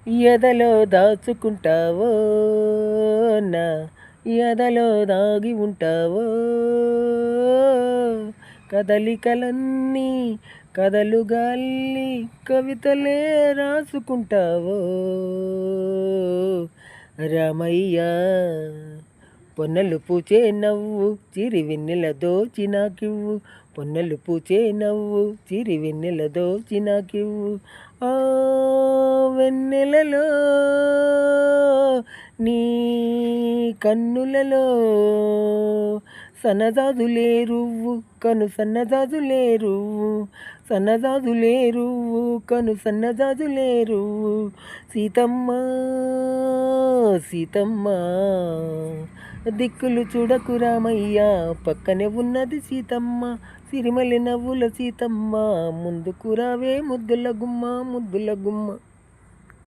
ఎదలో దాచుకుంటావో నా ఎదలో దాగి ఉంటావో కదలికలన్నీ కదలుగాల్లి కవితలే రాసుకుంటావో రామయ్య పొన్నలు పూచే నవ్వు చిరి వెన్నెల దోచి నాకివ్వు పొన్నలు పూచే నవ్వు చిరి వెన్నెల దోచి నాకివ్వు ఆ వెన్నెలలో నీ కన్నులలో సన్నజాజులేరువ్వు కను సన్నజాజులేరువ్వు సన్నజాజులేరువ్వు కను సన్నజాజులేరువ్వు సీతమ్మ సీతమ్మ దిక్కులు చూడకు రామయ్య పక్కనే ఉన్నది సీతమ్మ సిరిమల్లి నవ్వుల సీతమ్మ ముందుకు రావే ముద్దుల గుమ్మ ముద్దుల గుమ్మ.